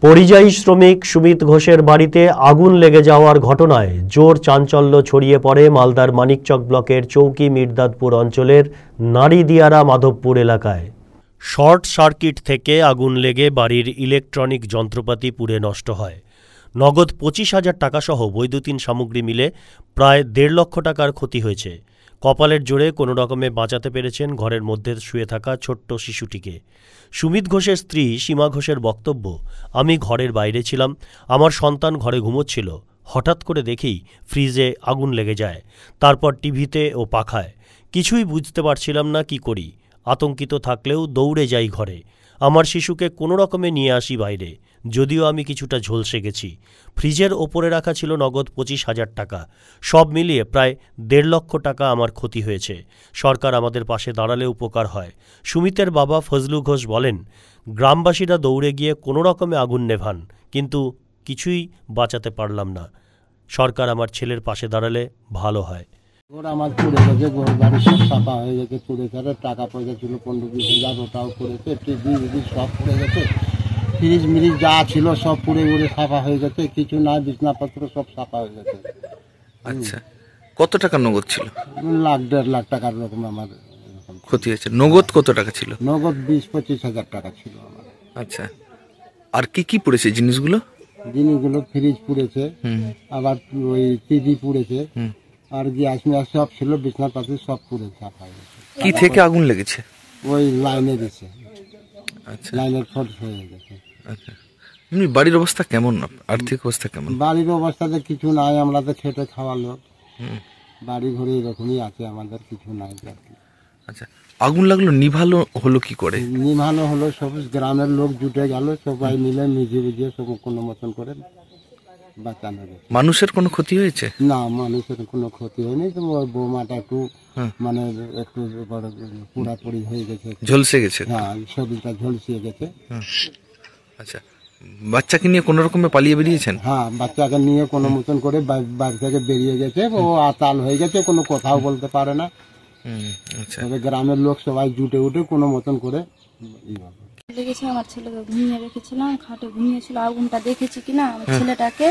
পরিযায়ী শ্রমিক সুমিত ঘোষের বাড়িতে আগুন লেগে যাওয়ার ঘটনায় জোর চাঞ্চল্য ছড়িয়ে পড়ে মালদার মানিকচক ব্লকের চৌকি মির্দাতপুর অঞ্চলের নারীদিয়ারা মাধবপুর এলাকায়। শর্ট সার্কিট থেকে আগুন লেগে বাড়ির ইলেকট্রনিক যন্ত্রপাতি পুড়ে নষ্ট হয়। নগদ 25,000 টাকা সহ বৈদ্যুতিন সামগ্রী মিলে প্রায় 1.5 লক্ষ টাকার ক্ষতি হয়েছে। কপালের জোরে কোনো রকমে বাঁচাতে পেরেছেন ঘরের মধ্যে শুয়ে থাকা ছোট্ট শিশুটিকে। সুমিত ঘোষের স্ত্রী সীমা ঘোষের বক্তব্য, আমি ঘরের বাইরে ছিলাম, আমার সন্তান ঘরে ঘুমোচ্ছিল, হঠাৎ করে দেখি ফ্রিজে আগুন লেগে যায়, তারপর টিভিতে ও পাখায়। কিছুই বুঝতে পারছিলাম না কি করি। আতঙ্কিত থাকলেও দৌড়ে যাই ঘরে। আমার শিশুকে কোনো রকমে নিয়ে আসি বাইরে, যদিও আমি কিছুটা ঝলসে গেছি। ফ্রিজের ওপরে রাখা ছিল নগদ 25,000 টাকা। সব মিলিয়ে প্রায় 1.5 লক্ষ টাকা আমার ক্ষতি হয়েছে। সরকার আমাদের পাশে দাঁড়ালে উপকার হয়। সুমিতের বাবা ফজলু ঘোষ বলেন, গ্রামবাসীরা দৌড়ে গিয়ে কোনো রকমে আগুন নেভান, কিন্তু কিছুই বাঁচাতে পারলাম না। সরকার আমার ছেলের পাশে দাঁড়ালে ভালো হয়। ওরা আমার পুড়ে গেছে, ঘর বাড়ি সব ছাপা হয়ে গেছে, পুড়ে গেছে। টাকা পয়সা ছিল 15-20 হাজার, ওটাও পড়েছে, টিভি সব পুড়ে গেছে, ফ্রিজ মিরিজ যা ছিল সব পুড়ে উড়ে ছাপা হয়ে গেছে, কিছু না, বিছনাপত্র সব ছাপা হয়ে গেছে। আচ্ছা, কত টাকা নগদ ছিল? 1.5 লাখ টাকার রকম আমার ক্ষতি হয়েছে। নগদ কত টাকা ছিল? নগদ 20-25 হাজার টাকা ছিল আমার। আচ্ছা, আর কি কি পড়েছে জিনিসগুলো? ফ্রিজ পুড়েছে, আবার ওই টিভি পুড়েছে, আর গ্যাস ম্যাস সব ছিল, বিছনাপাতি সব পুড়ে ছাপা হয়ে গেছে। কি থেকে আগুন লেগেছে? ওই লাইনে দিছে। আচ্ছা, লাইনের ফল্ট হয়ে গেছে। আচ্ছা, এমনি বাড়ির অবস্থা কেমন? আর্থিক অবস্থা কেমন? বাড়ির অবস্থাতে কিছু নাই, আমরা তো খেটে খাওয়া লোক, বাড়ি ঘরে এরকমই আছে, আমাদের কিছু নাই। আচ্ছা, আগুন লাগলো, নিভালো হলো কি করে? নিভানো হলো, সব গ্রামের লোক জুটে গেল, সবাই মিলে মিজিয়ে বুঝিয়ে সব কোনো মতন করে বাঁচানো গেছে। মানুষের কোনো ক্ষতি হয়েছে? না, মানুষের কোনো ক্ষতি হয়নি। তো ওই বৌমাটা একটু মানে একটু পুরাপুরি হয়ে গেছে, ঝলসে গেছে। হ্যাঁ, শরীরটা ঝলসিয়ে গেছে। আচ্ছা, বাচ্চাকে নিয়ে কোনো রকমে পালিয়ে বেরিয়েছেন? হ্যাঁ, বাচ্চাকে নিয়ে কোনো মতন করে বাড়ি থেকে বেরিয়ে গেছে। ও আতাল হয়ে গেছে, কোনো কথাও বলতে পারে না। আচ্ছা, গ্রামের লোক সবাই জুটে উঠে কোনো মতন করে লেগেছে। আমার ছেলেকে ঘুমিয়ে রেখেছিলাম, খাটে ঘুমিয়েছিল, আগুনটা দেখেছি কিনা আমার ছেলেটাকে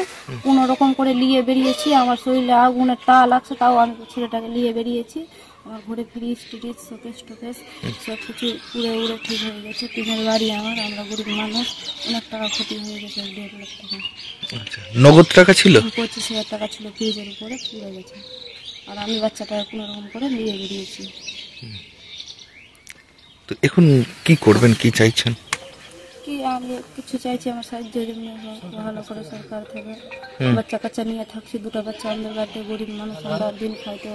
কোনো রকম করে নিয়ে বেরিয়েছি। আমার শরীরে আগুনের তা লাগছে, তাও আমি ছেলেটাকে নিয়ে বেরিয়েছি। আমার ঘরে ফ্রিজ টিরিজ শোকেস টোকেস সব কিছু পুড়ে উড়ে ঠিক হয়ে গেছে। টিনের বাড়ি আমার, আমরা গরিব মানুষ, অনেক টাকা ক্ষতি হয়ে গেছে, 1.5 লাখ টাকা। আচ্ছা, নগদ টাকা ছিল? 25,000 টাকা ছিল, ফ্রিজের উপরে পুড়ে গেছে। আর আমি বাচ্চাটা কোনো রকম করে নিয়ে বেরিয়েছি। তো এখন কি করবেন, কি চাইছেন? কি আমি কিছু চাইছি, আমার সাহায্য ভালো করে সরকার থেকে। বাচ্চা কাচ্চা নিয়ে থাকছি, 2টা বাচ্চা আমাদের বাড়িতে, গরিব মানুষ আমরা, দিন খাইতে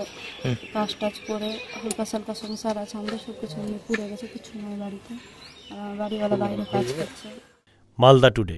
কাজ টাজ করে হালকা সালকা সংসার আছে আমাদের, সব কিছু নিয়ে পুড়ে গেছে, কিছু নয় বাড়িতে। আর বাড়িওয়ালা বাইরে কাজ করছে। মালদা টুডে।